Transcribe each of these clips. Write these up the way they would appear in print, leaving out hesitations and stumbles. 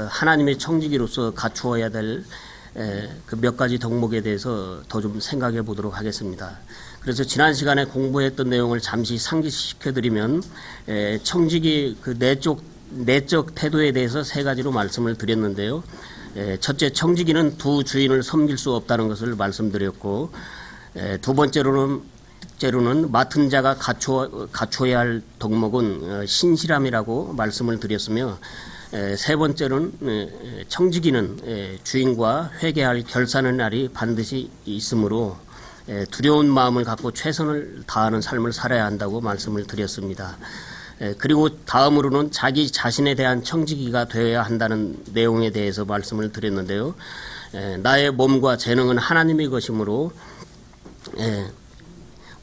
하나님의 청지기로서 갖추어야 될 그 몇 가지 덕목에 대해서 더 좀 생각해 보도록 하겠습니다. 그래서 지난 시간에 공부했던 내용을 잠시 상기시켜 드리면 청지기 그 내적 태도에 대해서 세 가지로 말씀을 드렸는데요. 첫째, 청지기는 두 주인을 섬길 수 없다는 것을 말씀드렸고, 두 번째로는 맡은 자가 갖춰야 할 덕목은 신실함이라고 말씀을 드렸으며, 세 번째는 청지기는 주인과 회개할 결산의 날이 반드시 있으므로 두려운 마음을 갖고 최선을 다하는 삶을 살아야 한다고 말씀을 드렸습니다. 그리고 다음으로는 자기 자신에 대한 청지기가 되어야 한다는 내용에 대해서 말씀을 드렸는데요. 나의 몸과 재능은 하나님의 것이므로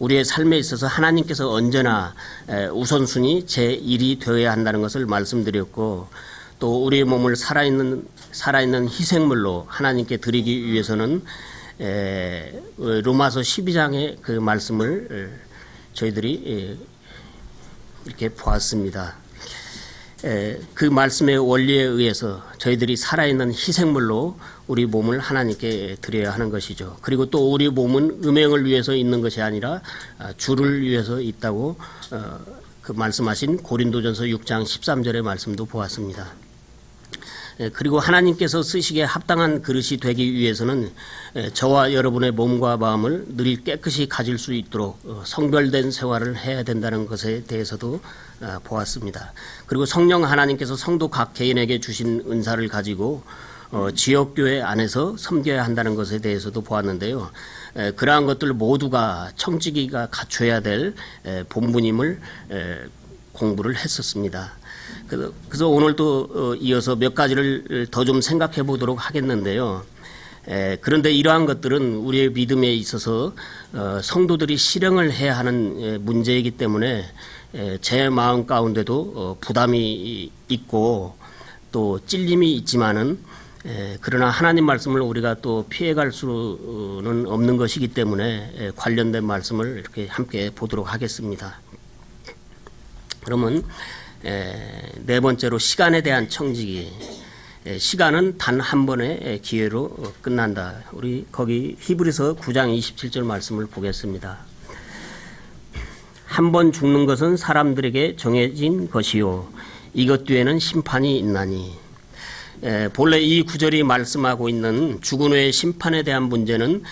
우리의 삶에 있어서 하나님께서 언제나 우선순위 제1이 되어야 한다는 것을 말씀드렸고, 또 우리의 몸을 살아있는 희생물로 하나님께 드리기 위해서는 로마서 12장의 그 말씀을 저희들이 이렇게 보았습니다. 그 말씀의 원리에 의해서 저희들이 살아있는 희생물로 우리 몸을 하나님께 드려야 하는 것이죠. 그리고 또 우리 몸은 음행을 위해서 있는 것이 아니라 주를 위해서 있다고 그 말씀하신 고린도전서 6장 13절의 말씀도 보았습니다. 그리고 하나님께서 쓰시기에 합당한 그릇이 되기 위해서는 저와 여러분의 몸과 마음을 늘 깨끗이 가질 수 있도록 성별된 생활을 해야 된다는 것에 대해서도 보았습니다. 그리고 성령 하나님께서 성도 각 개인에게 주신 은사를 가지고 지역교회 안에서 섬겨야 한다는 것에 대해서도 보았는데요. 그러한 것들 모두가 청지기가 갖춰야 될 본분임을 공부를 했었습니다. 그래서 오늘도 이어서 몇 가지를 더 좀 생각해 보도록 하겠는데요. 그런데 이러한 것들은 우리의 믿음에 있어서 성도들이 실행을 해야 하는 문제이기 때문에 제 마음 가운데도 부담이 있고 또 찔림이 있지만은 그러나 하나님 말씀을 우리가 또 피해갈 수는 없는 것이기 때문에 관련된 말씀을 이렇게 함께 보도록 하겠습니다. 그러면 네 번째로 시간에 대한 청지기. 시간은 단 한 번의 기회로 끝난다. 우리 거기 히브리서 9장 27절 말씀을 보겠습니다. 한 번 죽는 것은 사람들에게 정해진 것이요 이것 뒤에는 심판이 있나니. 본래 이 구절이 말씀하고 있는 죽은 후의 심판에 대한 문제는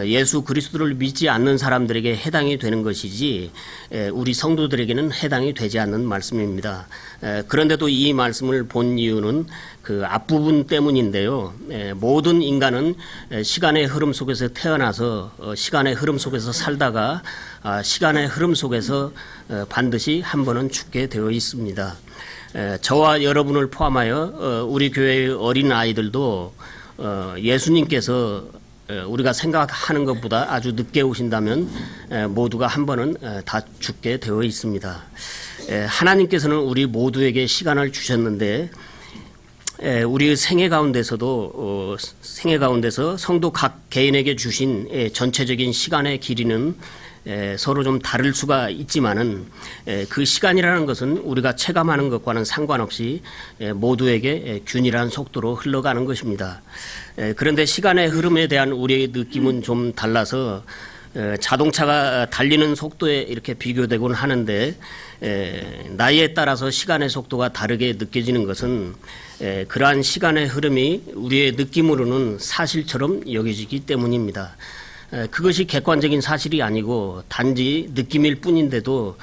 예수 그리스도를 믿지 않는 사람들에게 해당이 되는 것이지 우리 성도들에게는 해당이 되지 않는 말씀입니다. 그런데도 이 말씀을 본 이유는 그 앞부분 때문인데요. 모든 인간은 시간의 흐름 속에서 태어나서 시간의 흐름 속에서 살다가 시간의 흐름 속에서 반드시 한 번은 죽게 되어 있습니다. 저와 여러분을 포함하여 우리 교회의 어린 아이들도 예수님께서 우리가 생각하는 것보다 아주 늦게 오신다면 모두가 한 번은 다 죽게 되어 있습니다. 하나님께서는 우리 모두에게 시간을 주셨는데 우리 생애 가운데서 성도 각 개인에게 주신 전체적인 시간의 길이는 서로 좀 다를 수가 있지만은 그 시간이라는 것은 우리가 체감하는 것과는 상관없이 모두에게 균일한 속도로 흘러가는 것입니다. 그런데 시간의 흐름에 대한 우리의 느낌은 좀 달라서 자동차가 달리는 속도에 이렇게 비교되곤 하는데 나이에 따라서 시간의 속도가 다르게 느껴지는 것은 그러한 시간의 흐름이 우리의 느낌으로는 사실처럼 여겨지기 때문입니다. 그것이 객관적인 사실이 아니고 단지 느낌일 뿐인데도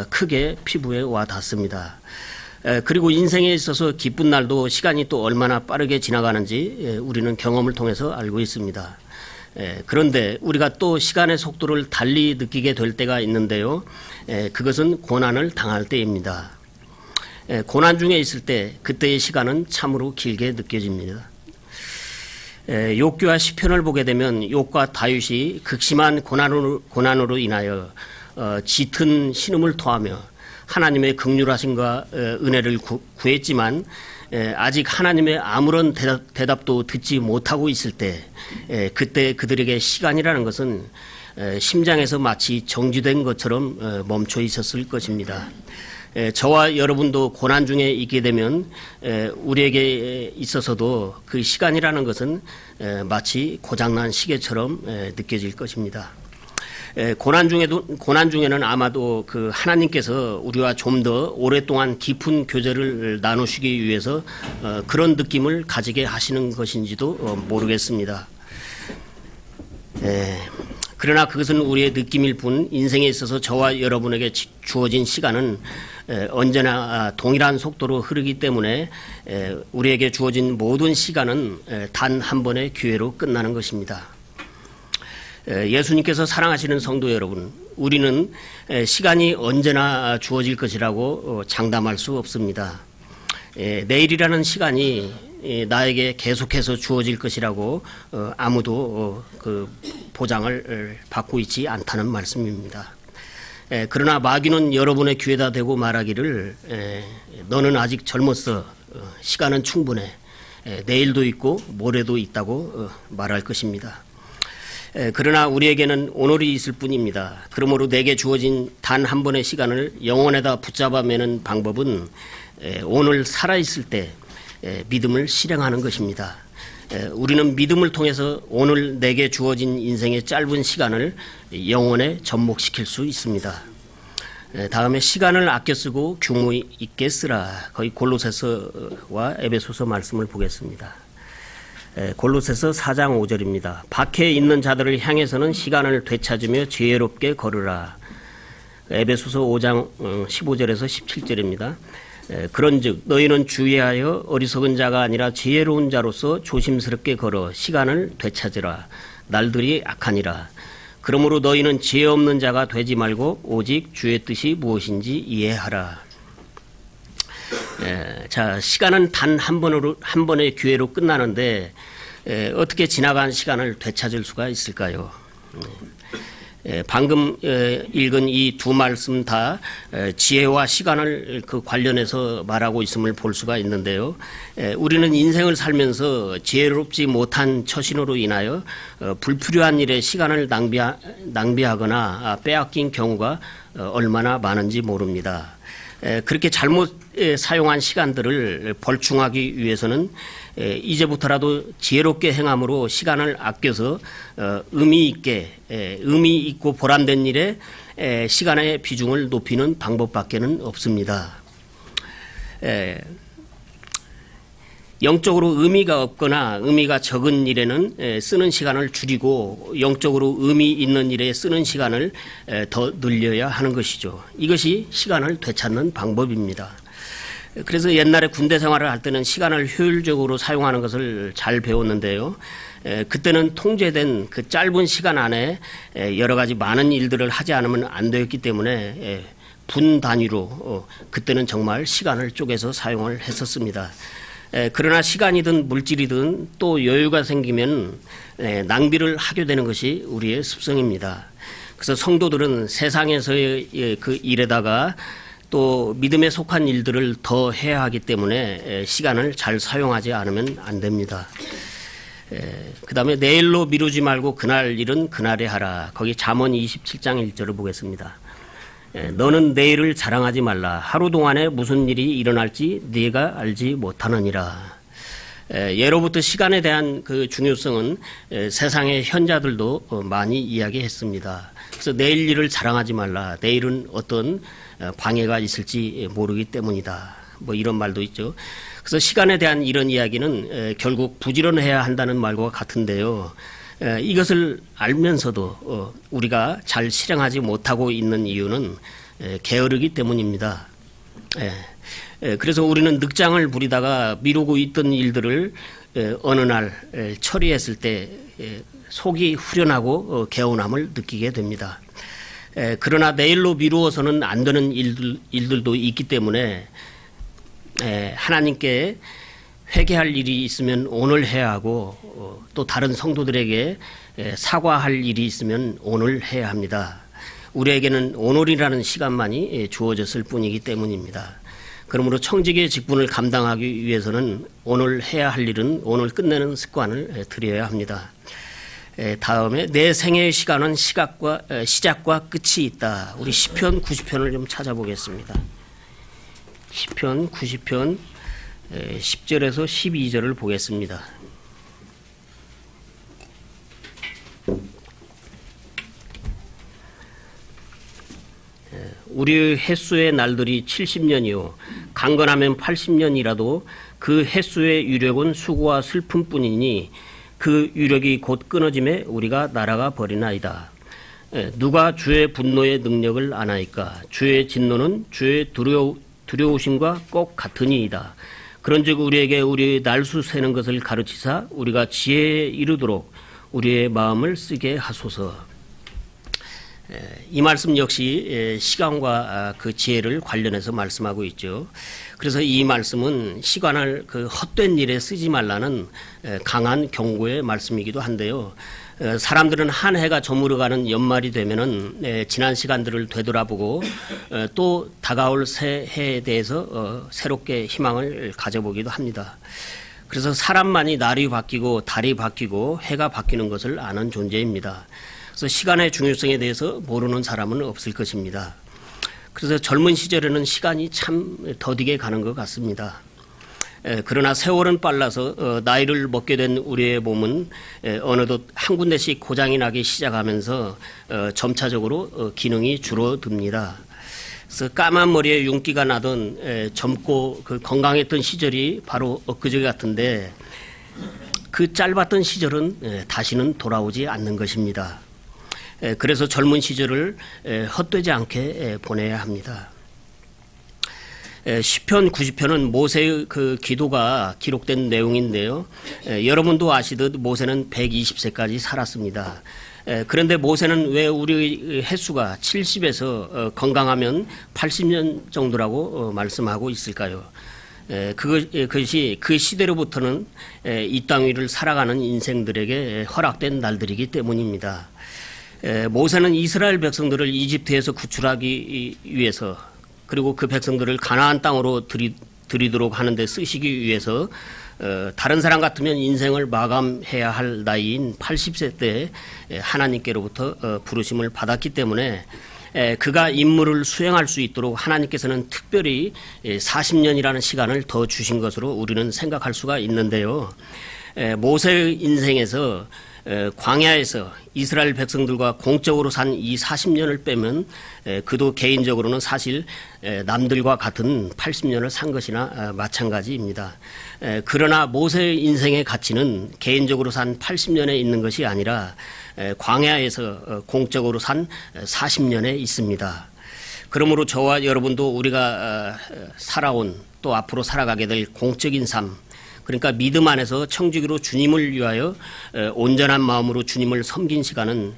크게 피부에 와 닿습니다. 그리고 인생에 있어서 기쁜 날도 시간이 또 얼마나 빠르게 지나가는지 우리는 경험을 통해서 알고 있습니다. 그런데 우리가 또 시간의 속도를 달리 느끼게 될 때가 있는데요. 그것은 고난을 당할 때입니다. 고난 중에 있을 때 그때의 시간은 참으로 길게 느껴집니다. 욥기와 시편을 보게 되면 욥과 다윗이 극심한 고난으로 인하여 짙은 신음을 토하며 하나님의 긍휼하심과 은혜를 구했지만 아직 하나님의 아무런 대답도 듣지 못하고 있을 때 그때 그들에게 시간이라는 것은 심장에서 마치 정지된 것처럼 멈춰 있었을 것입니다. 저와 여러분도 고난 중에 있게 되면 우리에게 있어서도 그 시간이라는 것은 마치 고장난 시계처럼 느껴질 것입니다. 고난 중에는 아마도 그 하나님께서 우리와 좀 더 오랫동안 깊은 교제를 나누시기 위해서 그런 느낌을 가지게 하시는 것인지도 모르겠습니다. 그러나 그것은 우리의 느낌일 뿐 인생에 있어서 저와 여러분에게 주어진 시간은 언제나 동일한 속도로 흐르기 때문에 우리에게 주어진 모든 시간은 단 한 번의 기회로 끝나는 것입니다. 예수님께서 사랑하시는 성도 여러분, 우리는 시간이 언제나 주어질 것이라고 장담할 수 없습니다. 내일이라는 시간이 나에게 계속해서 주어질 것이라고 아무도 그 보장을 받고 있지 않다는 말씀입니다. 그러나 마귀는 여러분의 기회다 대고 말하기를 너는 아직 젊었어. 시간은 충분해. 내일도 있고 모레도 있다고 말할 것입니다. 그러나 우리에게는 오늘이 있을 뿐입니다. 그러므로 내게 주어진 단 한 번의 시간을 영혼에다 붙잡아 매는 방법은 오늘 살아있을 때 믿음을 실행하는 것입니다. 우리는 믿음을 통해서 오늘 내게 주어진 인생의 짧은 시간을 영혼에 접목시킬 수 있습니다. 다음에 시간을 아껴 쓰고 규모 있게 쓰라. 거의 골로새서와 에베소서 말씀을 보겠습니다. 골로새서 4장 5절입니다. 밖에 있는 자들을 향해서는 시간을 되찾으며 지혜롭게 걸으라. 에베소서 5장 15절에서 17절입니다. 그런즉 너희는 주의하여 어리석은 자가 아니라 지혜로운 자로서 조심스럽게 걸어 시간을 되찾으라. 날들이 악하니라. 그러므로 너희는 지혜 없는 자가 되지 말고 오직 주의 뜻이 무엇인지 이해하라. 자, 시간은 단 한 번의 기회로 끝나는데 어떻게 지나간 시간을 되찾을 수가 있을까요? 방금 읽은 이 두 말씀 다 지혜와 시간을 그 관련해서 말하고 있음을 볼 수가 있는데요. 우리는 인생을 살면서 지혜롭지 못한 처신으로 인하여 불필요한 일에 시간을 낭비하거나 빼앗긴 경우가 얼마나 많은지 모릅니다. 그렇게 잘못 사용한 시간들을 벌충하기 위해서는 이제부터라도 지혜롭게 행함으로 시간을 아껴서 의미 있고 보람된 일에 시간의 비중을 높이는 방법밖에는 없습니다. 영적으로 의미가 없거나 의미가 적은 일에는 쓰는 시간을 줄이고 영적으로 의미 있는 일에 쓰는 시간을 더 늘려야 하는 것이죠. 이것이 시간을 되찾는 방법입니다. 그래서 옛날에 군대 생활을 할 때는 시간을 효율적으로 사용하는 것을 잘 배웠는데요. 그때는 통제된 그 짧은 시간 안에 여러 가지 많은 일들을 하지 않으면 안 되었기 때문에 분 단위로 그때는 정말 시간을 쪼개서 사용을 했었습니다. 그러나 시간이든 물질이든 또 여유가 생기면 낭비를 하게 되는 것이 우리의 습성입니다. 그래서 성도들은 세상에서의 그 일에다가 또 믿음에 속한 일들을 더 해야 하기 때문에 시간을 잘 사용하지 않으면 안 됩니다. 그 다음에 내일로 미루지 말고 그날 일은 그날에 하라. 거기 잠언 27장 1절을 보겠습니다. 너는 내일을 자랑하지 말라. 하루 동안에 무슨 일이 일어날지 네가 알지 못하느니라. 예로부터 시간에 대한 그 중요성은 세상의 현자들도 많이 이야기했습니다. 그래서 내일 일을 자랑하지 말라. 내일은 어떤 방해가 있을지 모르기 때문이다. 뭐 이런 말도 있죠. 그래서 시간에 대한 이런 이야기는 결국 부지런해야 한다는 말과 같은데요. 이것을 알면서도 우리가 잘 실행하지 못하고 있는 이유는 게으르기 때문입니다. 그래서 우리는 늑장을 부리다가 미루고 있던 일들을 어느 날 처리했을 때 속이 후련하고 개운함을 느끼게 됩니다. 그러나 내일로 미루어서는 안 되는 일들도 있기 때문에 하나님께 회개할 일이 있으면 오늘 해야 하고 또 다른 성도들에게 사과할 일이 있으면 오늘 해야 합니다. 우리에게는 오늘이라는 시간만이 주어졌을 뿐이기 때문입니다. 그러므로 청지기의 직분을 감당하기 위해서는 오늘 해야 할 일은 오늘 끝내는 습관을 들여야 합니다. 다음에 내 생애의 시간은 시작과 끝이 있다. 우리 시편 90편을 좀 찾아보겠습니다. 시편 90편 10절에서 12절을 보겠습니다. 우리 햇수의 날들이 70년이요 강건하면 80년이라도 그 햇수의 유력은 수고와 슬픔뿐이니 그 유력이 곧 끊어짐에 우리가 날아가 버리나이다. 누가 주의 분노의 능력을 아나이까? 주의 진노는 주의 두려우심과 꼭 같으니이다. 그런즉 우리에게 우리의 날수 세는 것을 가르치사 우리가 지혜에 이르도록 우리의 마음을 쓰게 하소서. 이 말씀 역시 시간과 그 지혜를 관련해서 말씀하고 있죠. 그래서 이 말씀은 시간을 그 헛된 일에 쓰지 말라는 강한 경고의 말씀이기도 한데요. 사람들은 한 해가 저물어가는 연말이 되면은 지난 시간들을 되돌아보고 또 다가올 새 해에 대해서 새롭게 희망을 가져보기도 합니다. 그래서 사람만이 날이 바뀌고 달이 바뀌고 해가 바뀌는 것을 아는 존재입니다. 그래서 시간의 중요성에 대해서 모르는 사람은 없을 것입니다. 그래서 젊은 시절에는 시간이 참 더디게 가는 것 같습니다. 그러나 세월은 빨라서 나이를 먹게 된 우리의 몸은 어느덧 한 군데씩 고장이 나기 시작하면서 점차적으로 기능이 줄어듭니다. 그래서 까만 머리에 윤기가 나던 젊고 그 건강했던 시절이 바로 엊그제 같은데 그 짧았던 시절은 다시는 돌아오지 않는 것입니다. 그래서 젊은 시절을 헛되지 않게 보내야 합니다. 시편 90편은 모세의 그 기도가 기록된 내용인데요. 여러분도 아시듯 모세는 120세까지 살았습니다. 그런데 모세는 왜 우리 횟수가 70에서 건강하면 80년 정도라고 말씀하고 있을까요? 그것이 그 시대로부터는 이 땅 위를 살아가는 인생들에게 허락된 날들이기 때문입니다. 모세는 이스라엘 백성들을 이집트에서 구출하기 위해서 그리고 그 백성들을 가나안 땅으로 들이도록 하는 데 쓰시기 위해서 다른 사람 같으면 인생을 마감해야 할 나이인 80세 때 하나님께로부터 부르심을 받았기 때문에 그가 임무를 수행할 수 있도록 하나님께서는 특별히 40년이라는 시간을 더 주신 것으로 우리는 생각할 수가 있는데요. 모세의 인생에서 광야에서 이스라엘 백성들과 공적으로 산 이 40년을 빼면 그도 개인적으로는 사실 남들과 같은 80년을 산 것이나 마찬가지입니다. 그러나 모세의 인생의 가치는 개인적으로 산 80년에 있는 것이 아니라 광야에서 공적으로 산 40년에 있습니다. 그러므로 저와 여러분도 우리가 살아온 또 앞으로 살아가게 될 공적인 삶, 그러니까 믿음 안에서 청지기로 주님을 위하여 온전한 마음으로 주님을 섬긴 시간은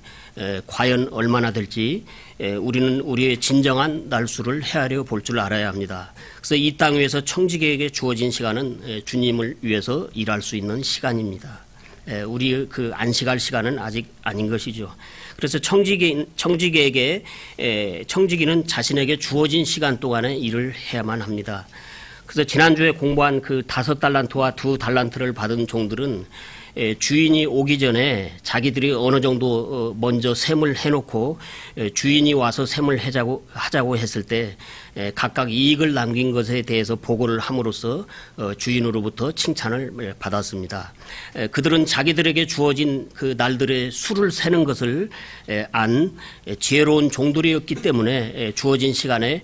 과연 얼마나 될지 우리는 우리의 진정한 날수를 헤아려 볼 줄 알아야 합니다. 그래서 이 땅 위에서 청지기에게 주어진 시간은 주님을 위해서 일할 수 있는 시간입니다. 우리 그 안식할 시간은 아직 아닌 것이죠. 그래서 청지기는 자신에게 주어진 시간 동안에 일을 해야만 합니다. 그래서 지난주에 공부한 그 5달란트와 2달란트를 받은 종들은 주인이 오기 전에 자기들이 어느 정도 먼저 셈을 해놓고 주인이 와서 셈을 하자고 했을 때 각각 이익을 남긴 것에 대해서 보고를 함으로써 주인으로부터 칭찬을 받았습니다. 그들은 자기들에게 주어진 그 날들의 수를 세는 것을 안 지혜로운 종들이었기 때문에 주어진 시간에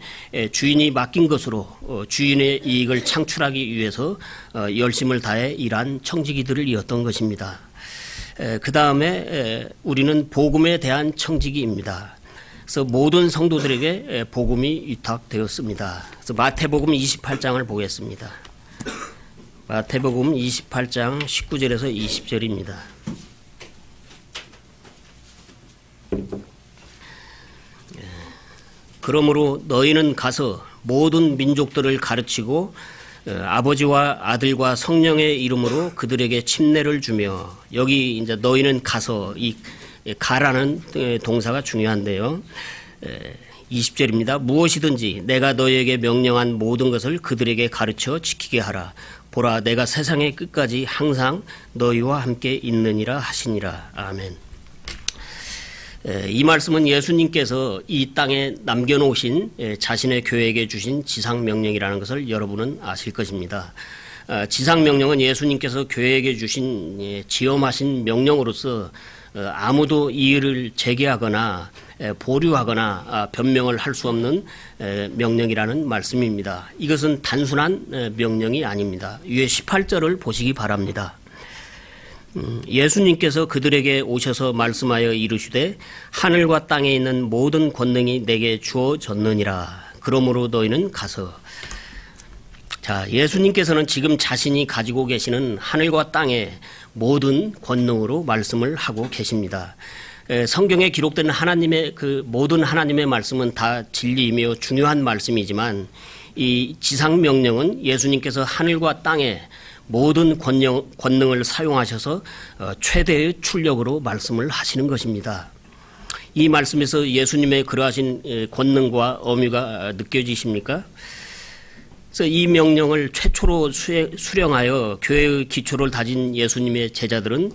주인이 맡긴 것으로 주인의 이익을 창출하기 위해서 열심을 다해 일한 청지기들이었던 것입니다. 그 다음에 우리는 복음에 대한 청지기입니다. 그래서 모든 성도들에게 복음이 위탁되었습니다. 그래서 마태복음 28장을 보겠습니다. 마태복음 28장 19절에서 20절입니다. 그러므로 너희는 가서 모든 민족들을 가르치고 아버지와 아들과 성령의 이름으로 그들에게 침례를 주며, 여기 이제 너희는 가서, 이 가라는 동사가 중요한데요. 20절입니다. 무엇이든지 내가 너희에게 명령한 모든 것을 그들에게 가르쳐 지키게 하라. 보라, 내가 세상의 끝까지 항상 너희와 함께 있느니라 하시니라. 아멘. 이 말씀은 예수님께서 이 땅에 남겨놓으신 자신의 교회에게 주신 지상명령이라는 것을 여러분은 아실 것입니다. 지상명령은 예수님께서 교회에게 주신 지엄하신 명령으로서 아무도 이의를 제기하거나 보류하거나 변명을 할 수 없는 명령이라는 말씀입니다. 이것은 단순한 명령이 아닙니다. 위에 18절을 보시기 바랍니다. 예수님께서 그들에게 오셔서 말씀하여 이르시되 하늘과 땅에 있는 모든 권능이 내게 주어졌느니라. 그러므로 너희는 가서. 자, 예수님께서는 지금 자신이 가지고 계시는 하늘과 땅의 모든 권능으로 말씀을 하고 계십니다. 성경에 기록된 하나님의 그 모든 하나님의 말씀은 다 진리이며 중요한 말씀이지만 이 지상명령은 예수님께서 하늘과 땅에 모든 권능을 사용하셔서 최대의 출력으로 말씀을 하시는 것입니다. 이 말씀에서 예수님의 그러하신 권능과 어미가 느껴지십니까? 그래서 이 명령을 최초로 수령하여 교회의 기초를 다진 예수님의 제자들은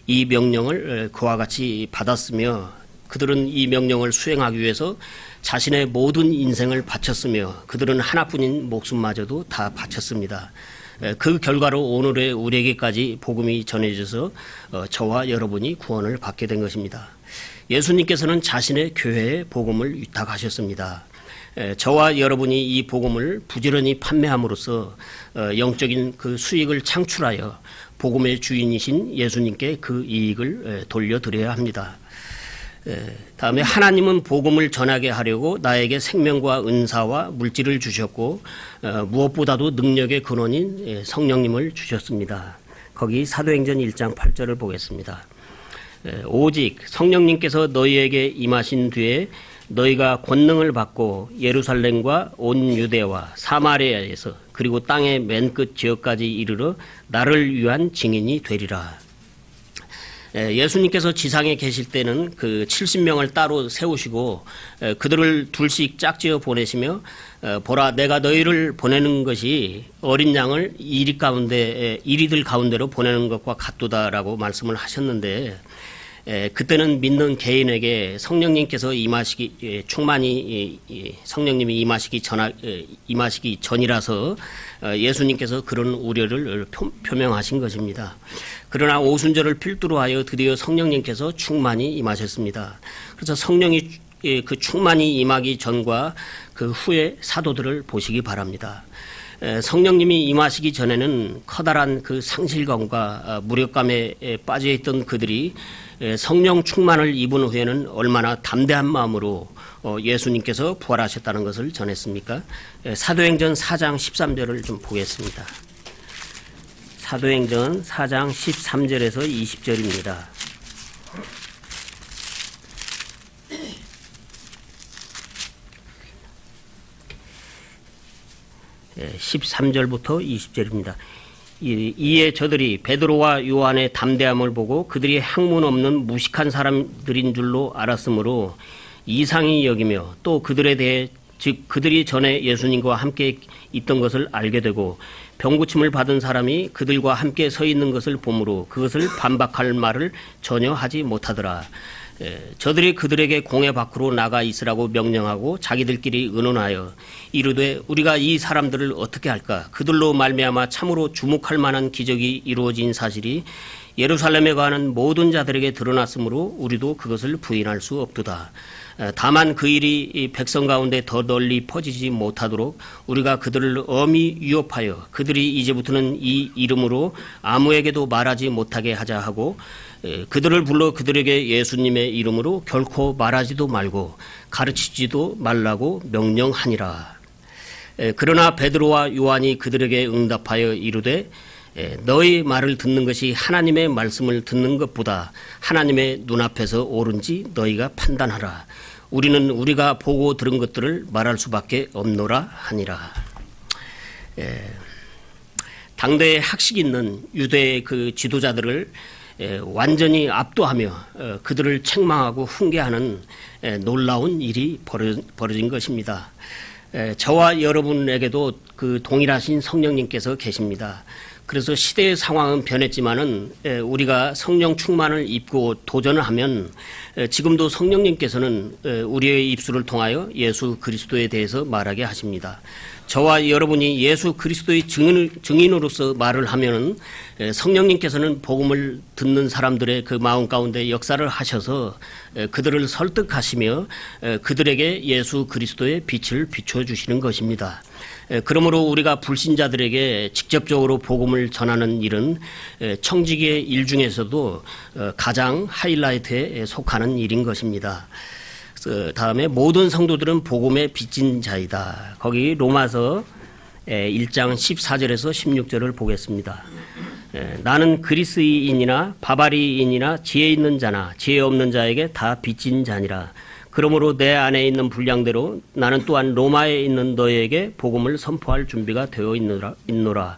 이 명령을 그와 같이 받았으며 그들은 이 명령을 수행하기 위해서 자신의 모든 인생을 바쳤으며 그들은 하나뿐인 목숨마저도 다 바쳤습니다. 그 결과로 오늘의 우리에게까지 복음이 전해져서 저와 여러분이 구원을 받게 된 것입니다. 예수님께서는 자신의 교회에 복음을 위탁하셨습니다. 저와 여러분이 이 복음을 부지런히 판매함으로써 영적인 그 수익을 창출하여 복음의 주인이신 예수님께 그 이익을 돌려드려야 합니다. 다음에 하나님은 복음을 전하게 하려고 나에게 생명과 은사와 물질을 주셨고 무엇보다도 능력의 근원인 성령님을 주셨습니다. 거기 사도행전 1장 8절을 보겠습니다. 오직 성령님께서 너희에게 임하신 뒤에 너희가 권능을 받고 예루살렘과 온 유대와 사마리아에서 그리고 땅의 맨 끝 지역까지 이르러 나를 위한 증인이 되리라. 예수님께서 지상에 계실 때는 그 70명을 따로 세우시고 그들을 둘씩 짝지어 보내시며 보라 내가 너희를 보내는 것이 어린 양을 이리들 가운데로 보내는 것과 같도다라고 말씀을 하셨는데 그때는 믿는 개인에게 성령님께서 충만히 성령님이 임하시기 전이라서 예수님께서 그런 우려를 표명하신 것입니다. 그러나 오순절을 필두로 하여 드디어 성령님께서 충만히 임하셨습니다. 그래서 성령이 그 충만히 임하기 전과 그 후의 사도들을 보시기 바랍니다. 성령님이 임하시기 전에는 커다란 그 상실감과 무력감에 빠져있던 그들이 성령 충만을 입은 후에는 얼마나 담대한 마음으로 예수님께서 부활하셨다는 것을 전했습니까? 사도행전 4장 13절을 좀 보겠습니다. 사도행전 4장 13절에서 20절입니다. 13절부터 20절입니다. 이에 저들이 베드로와 요한의 담대함을 보고 그들이 학문 없는 무식한 사람들인 줄로 알았으므로 이상히 여기며 또 그들에 대해 즉 그들이 전에 예수님과 함께 있던 것을 알게 되고 병고침을 받은 사람이 그들과 함께 서 있는 것을 보므로 그것을 반박할 말을 전혀 하지 못하더라. 저들이 그들에게 공회 밖으로 나가 있으라고 명령하고 자기들끼리 의논하여 이르되 우리가 이 사람들을 어떻게 할까? 그들로 말미암아 참으로 주목할 만한 기적이 이루어진 사실이 예루살렘에 가는 모든 자들에게 드러났으므로 우리도 그것을 부인할 수 없도다. 다만 그 일이 백성 가운데 더 널리 퍼지지 못하도록 우리가 그들을 엄히 위협하여 그들이 이제부터는 이 이름으로 아무에게도 말하지 못하게 하자 하고 그들을 불러 그들에게 예수님의 이름으로 결코 말하지도 말고 가르치지도 말라고 명령하니라. 그러나 베드로와 요한이 그들에게 응답하여 이르되 너희 말을 듣는 것이 하나님의 말씀을 듣는 것보다 하나님의 눈앞에서 옳은지 너희가 판단하라. 우리는 우리가 보고 들은 것들을 말할 수밖에 없노라 하니라. 당대에 학식 있는 유대의 그 지도자들을 완전히 압도하며 그들을 책망하고 훈계하는 놀라운 일이 벌어진 것입니다. 저와 여러분에게도 그 동일하신 성령님께서 계십니다. 그래서 시대의 상황은 변했지만은 우리가 성령 충만을 입고 도전을 하면 지금도 성령님께서는 우리의 입술을 통하여 예수 그리스도에 대해서 말하게 하십니다. 저와 여러분이 예수 그리스도의 증인으로서 말을 하면은 성령님께서는 복음을 듣는 사람들의 그 마음 가운데 역사를 하셔서 그들을 설득하시며 그들에게 예수 그리스도의 빛을 비춰주시는 것입니다. 그러므로 우리가 불신자들에게 직접적으로 복음을 전하는 일은 청지기의 일 중에서도 가장 하이라이트에 속하는 일인 것입니다. 다음에 모든 성도들은 복음에 빚진 자이다. 거기 로마서 1장 14절에서 16절을 보겠습니다. 나는 그리스인이나 바바리인이나 지혜 있는 자나 지혜 없는 자에게 다 빚진 자니라. 그러므로 내 안에 있는 분량대로 나는 또한 로마에 있는 너희에게 복음을 선포할 준비가 되어 있노라.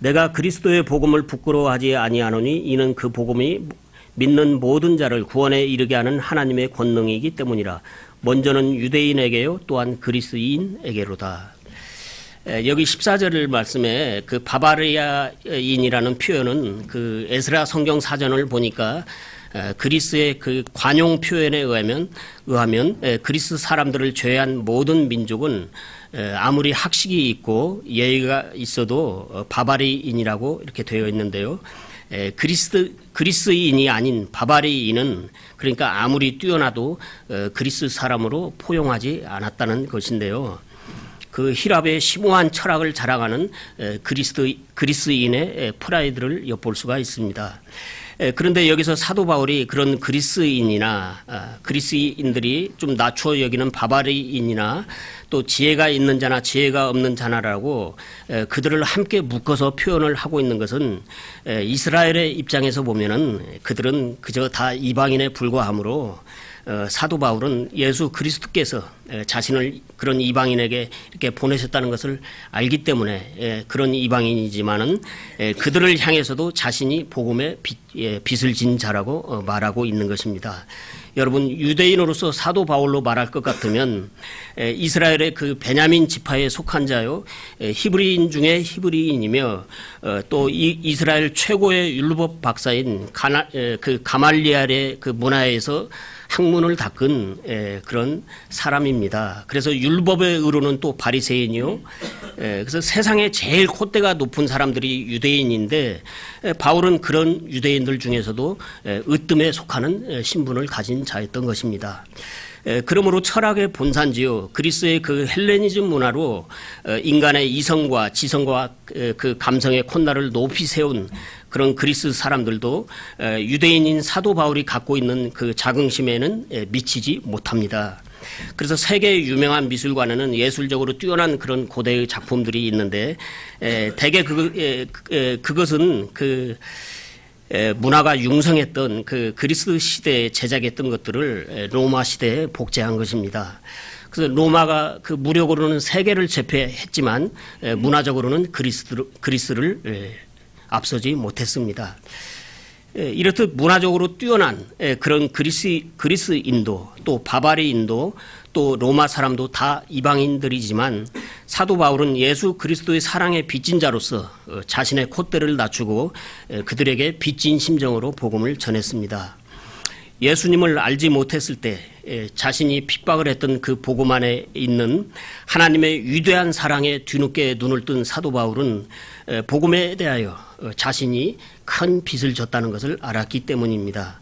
내가 그리스도의 복음을 부끄러워하지 아니하노니 이는 그 복음이 믿는 모든 자를 구원에 이르게 하는 하나님의 권능이기 때문이라. 먼저는 유대인에게요 또한 그리스인에게로다. 여기 14절 말씀에 그 바바리아인이라는 표현은 그 에스라 성경 사전을 보니까 그리스의 그 관용 표현에 의하면 그리스 사람들을 제외한 모든 민족은 아무리 학식이 있고 예의가 있어도 바바리인이라고 이렇게 되어 있는데요. 그리스인이 아닌 바바리인은 그러니까 아무리 뛰어나도 그리스 사람으로 포용하지 않았다는 것인데요. 그 히랍의 심오한 철학을 자랑하는 그리스인의 프라이드를 엿볼 수가 있습니다. 그런데 여기서 사도 바울이 그런 그리스인들이 좀 낮추어 여기는 바바리인이나 또 지혜가 있는 자나 지혜가 없는 자나라고 그들을 함께 묶어서 표현을 하고 있는 것은 이스라엘의 입장에서 보면은 그들은 그저 다 이방인에 불과하므로 사도 바울은 예수 그리스도께서 자신을 그런 이방인에게 이렇게 보내셨다는 것을 알기 때문에 그런 이방인이지만은 그들을 향해서도 자신이 복음의 빚을 진 자라고 말하고 있는 것입니다. 여러분 유대인으로서 사도 바울로 말할 것 같으면 이스라엘의 그 베냐민 지파에 속한 자요 히브리인 중에 히브리인이며 또 이스라엘 최고의 율법 박사인 그 가말리엘의 그 문화에서 학문을 닦은 그런 사람입니다. 그래서 율법의 의로는 또 바리새인이요. 그래서 세상에 제일 콧대가 높은 사람들이 유대인인데 바울은 그런 유대인들 중에서도 으뜸에 속하는 신분을 가진 자였던 것입니다. 그러므로 철학의 본산지요 그리스의 그 헬레니즘 문화로 인간의 이성과 지성과 그 감성의 콧날을 높이 세운 그런 그리스 사람들도 유대인인 사도 바울이 갖고 있는 그 자긍심에는 미치지 못합니다. 그래서 세계 유명한 미술관에는 예술적으로 뛰어난 그런 고대의 작품들이 있는데 대개 그것은 그 문화가 융성했던 그 그리스 시대에 제작했던 것들을 로마 시대에 복제한 것입니다. 그래서 로마가 그 무력으로는 세계를 제패했지만 문화적으로는 그리스를 앞서지 못했습니다. 이렇듯 문화적으로 뛰어난 그런 그리스인도 또 바바리인도 또 로마 사람도 다 이방인들이지만 사도 바울은 예수 그리스도의 사랑의 빚진 자로서 자신의 콧대를 낮추고 그들에게 빚진 심정으로 복음을 전했습니다. 예수님을 알지 못했을 때 자신이 핍박을 했던 그 복음 안에 있는 하나님의 위대한 사랑에 뒤늦게 눈을 뜬 사도 바울은 복음에 대하여 자신이 큰 빚을 졌다는 것을 알았기 때문입니다.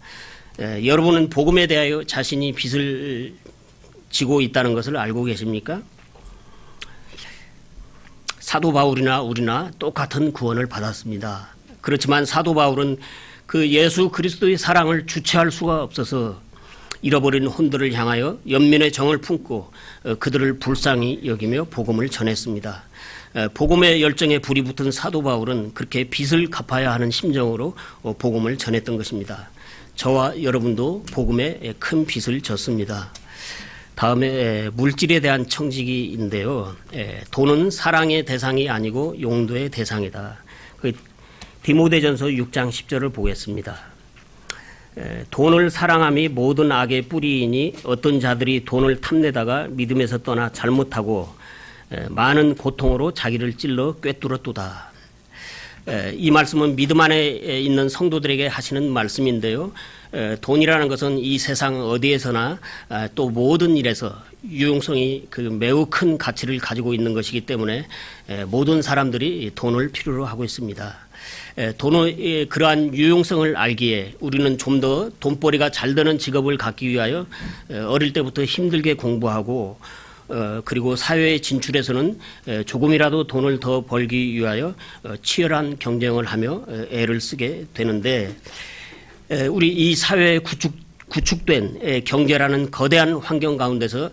여러분은 복음에 대하여 자신이 빚을 지고 있다는 것을 알고 계십니까? 사도 바울이나 우리나 똑같은 구원을 받았습니다. 그렇지만 사도 바울은 그 예수 그리스도의 사랑을 주체할 수가 없어서 잃어버린 혼들을 향하여 연민의 정을 품고 그들을 불쌍히 여기며 복음을 전했습니다. 복음의 열정에 불이 붙은 사도 바울은 그렇게 빚을 갚아야 하는 심정으로 복음을 전했던 것입니다. 저와 여러분도 복음에 큰 빚을 졌습니다. 다음에 물질에 대한 청지기인데요. 돈은 사랑의 대상이 아니고 용도의 대상이다. 디모데전서 6장 10절을 보겠습니다. 돈을 사랑함이 모든 악의 뿌리이니 어떤 자들이 돈을 탐내다가 믿음에서 떠나 잘못하고 많은 고통으로 자기를 찔러 꿰뚫었도다. 이 말씀은 믿음 안에 있는 성도들에게 하시는 말씀인데요. 돈이라는 것은 이 세상 어디에서나 또 모든 일에서 유용성이 매우 큰 가치를 가지고 있는 것이기 때문에 모든 사람들이 돈을 필요로 하고 있습니다. 돈의 그러한 유용성을 알기에 우리는 좀 더 돈벌이가 잘 되는 직업을 갖기 위하여 어릴 때부터 힘들게 공부하고 그리고 사회에 진출해서는 조금이라도 돈을 더 벌기 위하여 치열한 경쟁을 하며 애를 쓰게 되는데, 우리 이 사회에 구축된 경제라는 거대한 환경 가운데서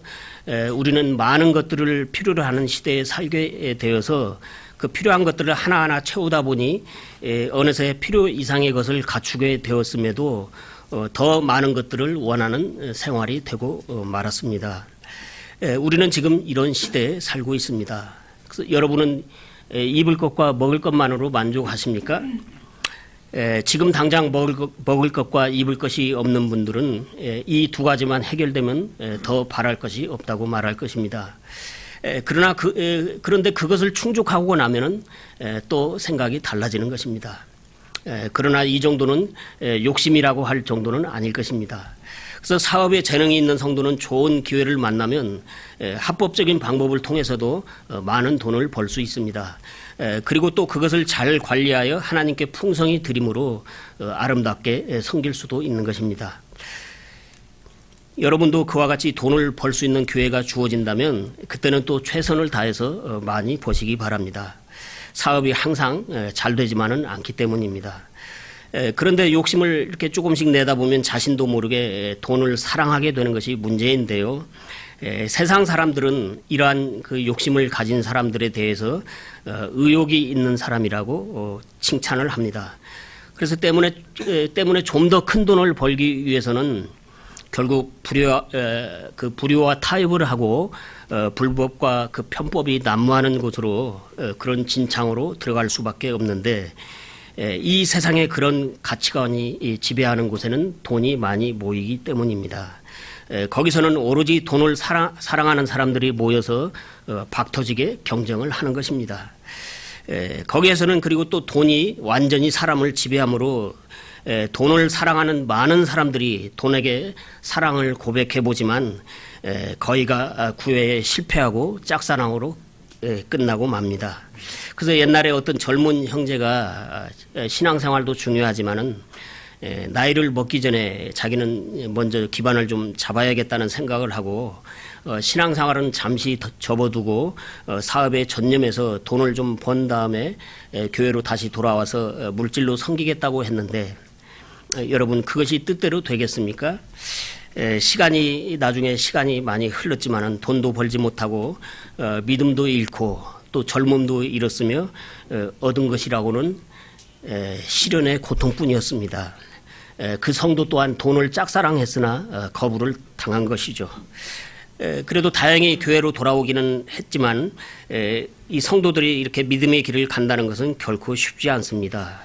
우리는 많은 것들을 필요로 하는 시대에 살게 되어서 그 필요한 것들을 하나하나 채우다 보니 어느새 필요 이상의 것을 갖추게 되었음에도 더 많은 것들을 원하는 생활이 되고 말았습니다. 우리는 지금 이런 시대에 살고 있습니다. 그래서 여러분은 입을 것과 먹을 것만으로 만족하십니까? 지금 당장 먹을 것과 입을 것이 없는 분들은 이 두 가지만 해결되면 더 바랄 것이 없다고 말할 것입니다. 그런데 그것을 충족하고 나면은 또 생각이 달라지는 것입니다. 그러나 이 정도는 욕심이라고 할 정도는 아닐 것입니다. 그래서 사업에 재능이 있는 성도는 좋은 기회를 만나면 합법적인 방법을 통해서도 많은 돈을 벌 수 있습니다. 그리고 또 그것을 잘 관리하여 하나님께 풍성히 드림으로 아름답게 섬길 수도 있는 것입니다. 여러분도 그와 같이 돈을 벌 수 있는 기회가 주어진다면 그때는 또 최선을 다해서 많이 버시기 바랍니다. 사업이 항상 잘 되지만은 않기 때문입니다. 그런데 욕심을 이렇게 조금씩 내다 보면 자신도 모르게 돈을 사랑하게 되는 것이 문제인데요. 세상 사람들은 이러한 그 욕심을 가진 사람들에 대해서 의욕이 있는 사람이라고 칭찬을 합니다. 그래서 때문에 좀 더 큰 돈을 벌기 위해서는 결국 불효와 타협을 하고 불법과 그 편법이 난무하는 곳으로 그런 진창으로 들어갈 수밖에 없는데, 이 세상에 그런 가치관이 지배하는 곳에는 돈이 많이 모이기 때문입니다. 거기서는 오로지 돈을 사랑하는 사람들이 모여서 박터지게 경쟁을 하는 것입니다. 거기에서는 그리고 또 돈이 완전히 사람을 지배하므로 돈을 사랑하는 많은 사람들이 돈에게 사랑을 고백해보지만 거의가 구애에 실패하고 짝사랑으로 끝나고 맙니다. 그래서 옛날에 어떤 젊은 형제가 신앙생활도 중요하지만은 나이를 먹기 전에 자기는 먼저 기반을 좀 잡아야겠다는 생각을 하고 신앙생활은 잠시 접어두고 사업에 전념해서 돈을 좀 번 다음에 교회로 다시 돌아와서 물질로 섬기겠다고 했는데, 여러분 그것이 뜻대로 되겠습니까? 나중에 시간이 많이 흘렀지만은 돈도 벌지 못하고 믿음도 잃고 또 젊음도 잃었으며 얻은 것이라고는 시련의 고통뿐이었습니다. 그 성도 또한 돈을 짝사랑했으나 거부를 당한 것이죠. 그래도 다행히 교회로 돌아오기는 했지만 이 성도들이 이렇게 믿음의 길을 간다는 것은 결코 쉽지 않습니다.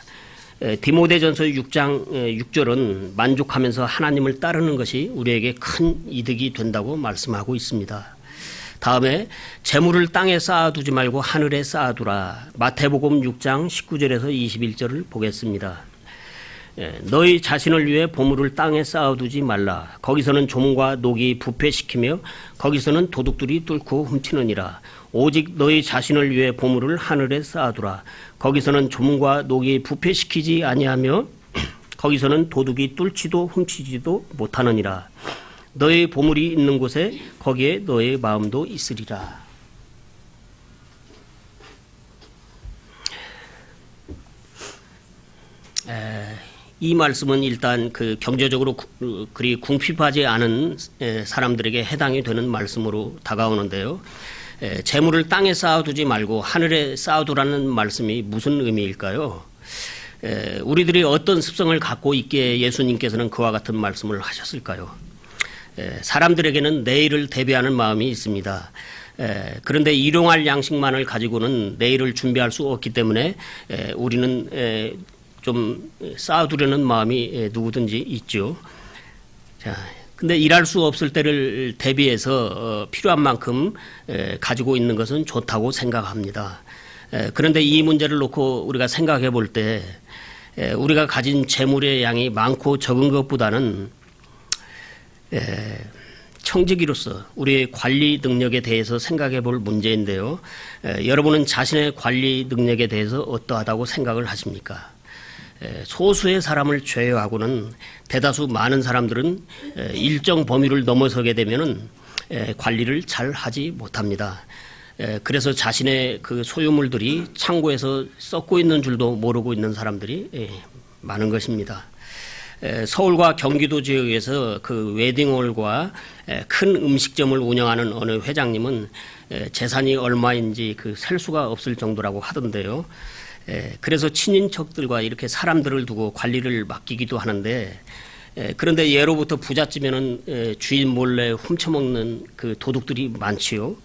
디모데전서 6장 6절은 만족하면서 하나님을 따르는 것이 우리에게 큰 이득이 된다고 말씀하고 있습니다. 다음에 재물을 땅에 쌓아두지 말고 하늘에 쌓아두라. 마태복음 6장 19절에서 21절을 보겠습니다. 너희 자신을 위해 보물을 땅에 쌓아두지 말라. 거기서는 좀과 녹이 부패시키며 거기서는 도둑들이 뚫고 훔치느니라. 오직 너희 자신을 위해 보물을 하늘에 쌓아두라. 거기서는 좀과 녹이 부패시키지 아니하며 거기서는 도둑이 뚫지도 훔치지도 못하느니라. 너의 보물이 있는 곳에 거기에 너의 마음도 있으리라. 이 말씀은 일단 그 경제적으로 그리 궁핍하지 않은 사람들에게 해당이 되는 말씀으로 다가오는데요. 재물을 땅에 쌓아두지 말고 하늘에 쌓아두라는 말씀이 무슨 의미일까요? 우리들이 어떤 습성을 갖고 있기에 예수님께서는 그와 같은 말씀을 하셨을까요? 사람들에게는 내일을 대비하는 마음이 있습니다. 그런데 일용할 양식만을 가지고는 내일을 준비할 수 없기 때문에 우리는 좀 쌓아두려는 마음이 누구든지 있죠. 근데 일할 수 없을 때를 대비해서 필요한 만큼 가지고 있는 것은 좋다고 생각합니다. 그런데 이 문제를 놓고 우리가 생각해 볼 때 우리가 가진 재물의 양이 많고 적은 것보다는 청지기로서 우리의 관리 능력에 대해서 생각해 볼 문제인데요. 여러분은 자신의 관리 능력에 대해서 어떠하다고 생각을 하십니까? 소수의 사람을 제외하고는 대다수 많은 사람들은 일정 범위를 넘어서게 되면은 관리를 잘 하지 못합니다. 그래서 자신의 그 소유물들이 창고에서 썩고 있는 줄도 모르고 있는 사람들이 많은 것입니다. 서울과 경기도 지역에서 그 웨딩홀과 큰 음식점을 운영하는 어느 회장님은 재산이 얼마인지 그 셀 수가 없을 정도라고 하던데요. 그래서 친인척들과 이렇게 사람들을 두고 관리를 맡기기도 하는데, 그런데 예로부터 부잣집에는 주인 몰래 훔쳐먹는 그 도둑들이 많지요.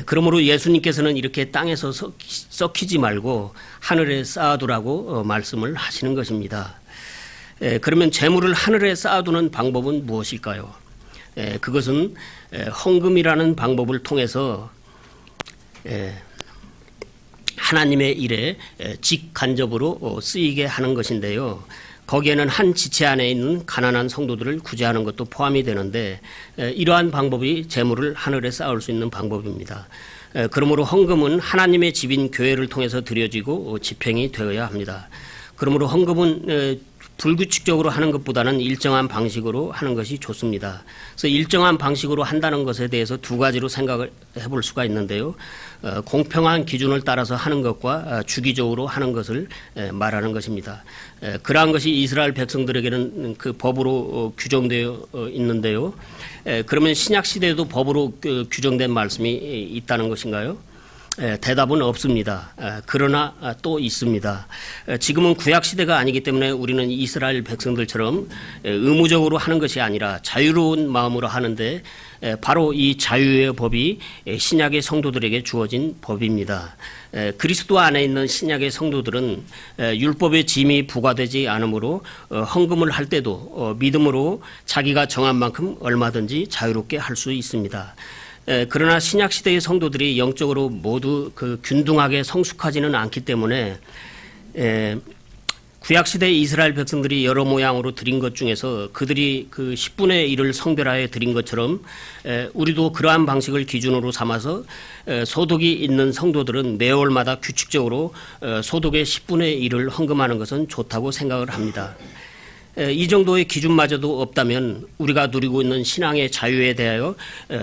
그러므로 예수님께서는 이렇게 땅에서 썩히지 말고 하늘에 쌓아두라고 말씀을 하시는 것입니다. 그러면 재물을 하늘에 쌓아두는 방법은 무엇일까요? 그것은 헌금이라는 방법을 통해서 하나님의 일에 직간접으로 쓰이게 하는 것인데요. 거기에는 한 지체 안에 있는 가난한 성도들을 구제하는 것도 포함이 되는데, 이러한 방법이 재물을 하늘에 쌓을 수 있는 방법입니다. 그러므로 헌금은 하나님의 집인 교회를 통해서 드려지고 집행이 되어야 합니다. 그러므로 헌금은 불규칙적으로 하는 것보다는 일정한 방식으로 하는 것이 좋습니다. 그래서 일정한 방식으로 한다는 것에 대해서 두 가지로 생각을 해볼 수가 있는데요. 공평한 기준을 따라서 하는 것과 주기적으로 하는 것을 말하는 것입니다. 그러한 것이 이스라엘 백성들에게는 그 법으로 규정되어 있는데요. 그러면 신약 시대에도 법으로 규정된 말씀이 있다는 것인가요? 대답은 없습니다. 그러나 또 있습니다. 지금은 구약시대가 아니기 때문에 우리는 이스라엘 백성들처럼 의무적으로 하는 것이 아니라 자유로운 마음으로 하는데, 바로 이 자유의 법이 신약의 성도들에게 주어진 법입니다. 그리스도 안에 있는 신약의 성도들은 율법의 짐이 부과되지 않으므로 헌금을 할 때도 믿음으로 자기가 정한 만큼 얼마든지 자유롭게 할 수 있습니다. 그러나 신약 시대의 성도들이 영적으로 모두 그 균등하게 성숙하지는 않기 때문에 구약 시대의 이스라엘 백성들이 여러 모양으로 드린 것 중에서 그들이 그 10분의 1을 성별하여 드린 것처럼 우리도 그러한 방식을 기준으로 삼아서 소득이 있는 성도들은 매월마다 규칙적으로 소득의 10분의 1을 헌금하는 것은 좋다고 생각을 합니다. 이 정도의 기준마저도 없다면 우리가 누리고 있는 신앙의 자유에 대하여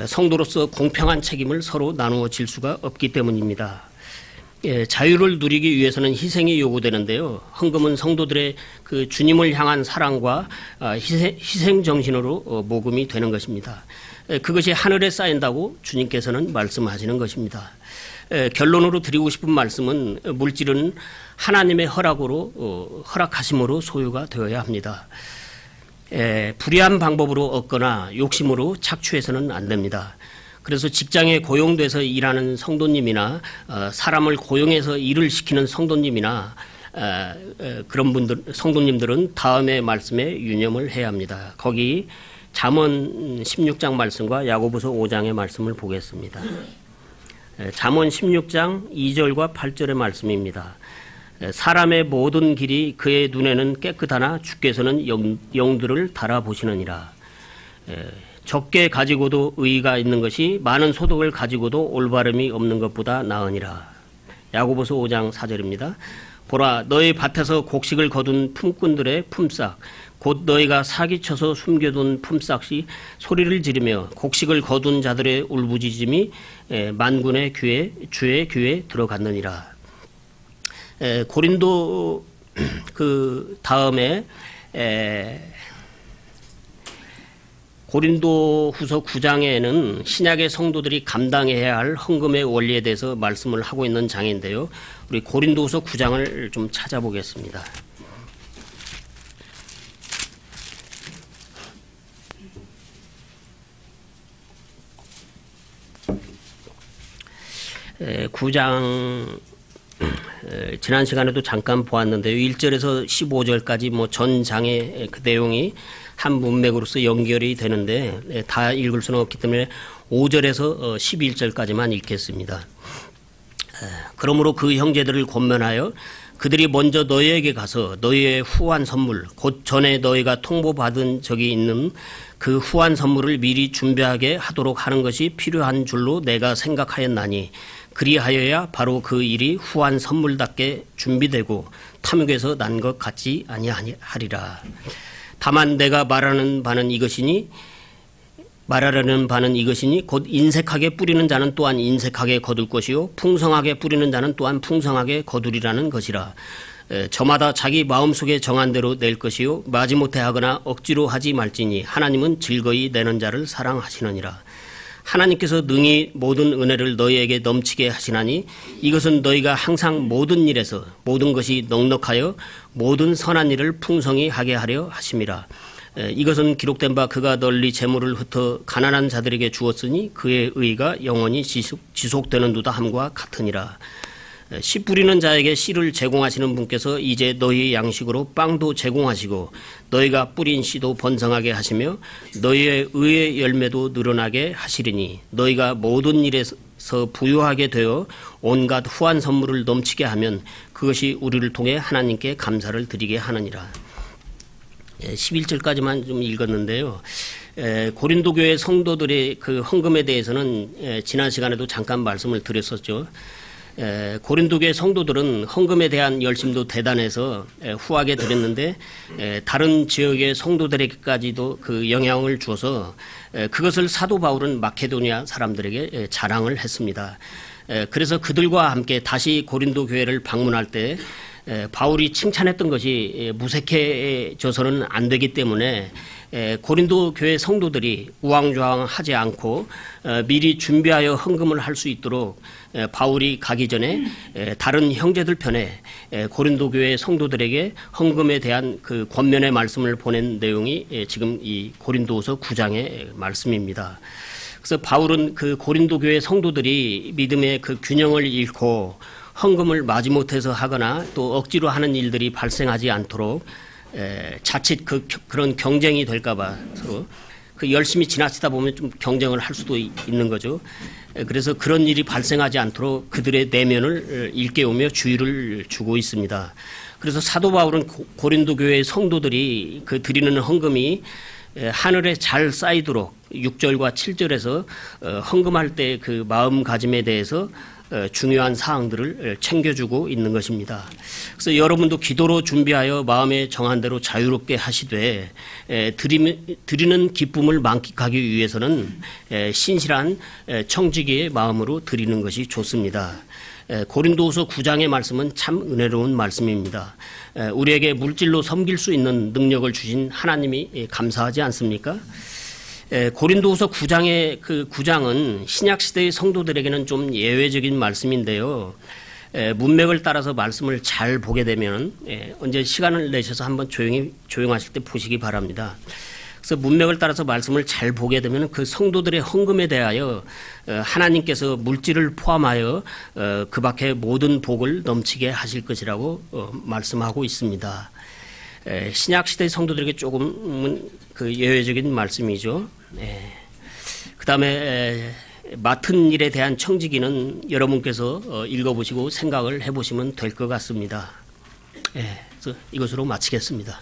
성도로서 공평한 책임을 서로 나누어 질 수가 없기 때문입니다. 자유를 누리기 위해서는 희생이 요구되는데요. 헌금은 성도들의 그 주님을 향한 사랑과 희생 정신으로 모금이 되는 것입니다. 그것이 하늘에 쌓인다고 주님께서는 말씀하시는 것입니다. 결론으로 드리고 싶은 말씀은 물질은 하나님의 허락하심으로 소유가 되어야 합니다. 불의한 방법으로 얻거나 욕심으로 착취해서는 안 됩니다. 그래서 직장에 고용돼서 일하는 성도님이나 사람을 고용해서 일을 시키는 성도님이나 그런 분들, 성도님들은 다음의 말씀에 유념을 해야 합니다. 거기 잠언 16장 말씀과 야고보서 5장의 말씀을 보겠습니다. 잠언 16장 2절과 8절의 말씀입니다. 사람의 모든 길이 그의 눈에는 깨끗하나 주께서는 영들을 달아보시느니라. 적게 가지고도 의의가 있는 것이 많은 소득을 가지고도 올바름이 없는 것보다 나으니라. 야고보서 5장 4절입니다. 보라, 너희 밭에서 곡식을 거둔 품꾼들의 품삯 곧 너희가 사기쳐서 숨겨둔 품삯이 소리를 지르며 곡식을 거둔 자들의 울부짖음이 만군의 귀에 주의 귀에 들어갔느니라. 고린도 그 다음에 고린도후서 9장에는 신약의 성도들이 감당해야 할 헌금의 원리에 대해서 말씀을 하고 있는 장인데요. 우리 고린도후서 9장을 좀 찾아보겠습니다. 지난 시간에도 잠깐 보았는데요. 1절에서 15절까지 뭐 전 장의 그 내용이 한 문맥으로서 연결이 되는데 다 읽을 수는 없기 때문에 5절에서 11절까지만 읽겠습니다. 그러므로 그 형제들을 권면하여 그들이 먼저 너희에게 가서 너희의 후한 선물 곧 전에 너희가 통보받은 적이 있는 그 후한 선물을 미리 준비하게 하도록 하는 것이 필요한 줄로 내가 생각하였나니 그리하여야 바로 그 일이 후한 선물답게 준비되고 탐욕에서 난 것 같지 아니하리라. 다만 내가 말하려는 바는 이것이니 곧 인색하게 뿌리는 자는 또한 인색하게 거둘 것이요 풍성하게 뿌리는 자는 또한 풍성하게 거두리라는 것이라. 저마다 자기 마음속에 정한 대로 낼 것이요 마지못해 하거나 억지로 하지 말지니 하나님은 즐거이 내는 자를 사랑하시느니라. 하나님께서 능히 모든 은혜를 너희에게 넘치게 하시나니 이것은 너희가 항상 모든 일에서 모든 것이 넉넉하여 모든 선한 일을 풍성히 하게 하려 하심이라. 이것은 기록된 바 그가 널리 재물을 흩어 가난한 자들에게 주었으니 그의 의가 영원히 지속되는도다 함과 같으니라. 씨 뿌리는 자에게 씨를 제공하시는 분께서 이제 너희 양식으로 빵도 제공하시고 너희가 뿌린 씨도 번성하게 하시며 너희의 의의 열매도 늘어나게 하시리니 너희가 모든 일에서 부유하게 되어 온갖 후한 선물을 넘치게 하면 그것이 우리를 통해 하나님께 감사를 드리게 하느니라. 11절까지만 좀 읽었는데요. 고린도 교회 성도들의 그 헌금에 대해서는 지난 시간에도 잠깐 말씀을 드렸었죠. 고린도 교회 성도들은 헌금에 대한 열심도 대단해서 후하게 드렸는데 다른 지역의 성도들에게까지도 그 영향을 주어서 그것을 사도 바울은 마케도니아 사람들에게 자랑을 했습니다. 그래서 그들과 함께 다시 고린도 교회를 방문할 때 바울이 칭찬했던 것이 무색해져서는 안 되기 때문에 고린도 교회 성도들이 우왕좌왕하지 않고 미리 준비하여 헌금을 할 수 있도록 바울이 가기 전에 다른 형제들 편에 고린도 교회 성도들에게 헌금에 대한 그 권면의 말씀을 보낸 내용이 지금 이 고린도후서 9장의 말씀입니다. 그래서 바울은 그 고린도 교회 성도들이 믿음의 그 균형을 잃고 헌금을 마지못해서 하거나 또 억지로 하는 일들이 발생하지 않도록 자칫 그런 경쟁이 될까봐 서로 그 열심히 지나치다 보면 좀 경쟁을 할 수도 있는 거죠. 그래서 그런 일이 발생하지 않도록 그들의 내면을 일깨우며 주의를 주고 있습니다. 그래서 사도 바울은 고린도 교회의 성도들이 그 드리는 헌금이 하늘에 잘 쌓이도록 6절과 7절에서 헌금할 때 그 마음가짐에 대해서 중요한 사항들을 챙겨주고 있는 것입니다. 그래서 여러분도 기도로 준비하여 마음에 정한 대로 자유롭게 하시되 드리는 기쁨을 만끽하기 위해서는 신실한 청지기의 마음으로 드리는 것이 좋습니다. 고린도후서 9장의 말씀은 참 은혜로운 말씀입니다. 우리에게 물질로 섬길 수 있는 능력을 주신 하나님이 감사하지 않습니까? 고린도후서 9장의 그 9장은 신약 시대의 성도들에게는 좀 예외적인 말씀인데요. 문맥을 따라서 말씀을 잘 보게 되면 언제 시간을 내셔서 한번 조용하실 때 보시기 바랍니다. 그래서 문맥을 따라서 말씀을 잘 보게 되면 그 성도들의 헌금에 대하여 하나님께서 물질을 포함하여 그 밖에 모든 복을 넘치게 하실 것이라고 말씀하고 있습니다. 신약 시대 성도들에게 조금은 그 예외적인 말씀이죠. 그 다음에 맡은 일에 대한 청지기는 여러분께서 읽어보시고 생각을 해보시면 될 것 같습니다. 그래서 이것으로 마치겠습니다.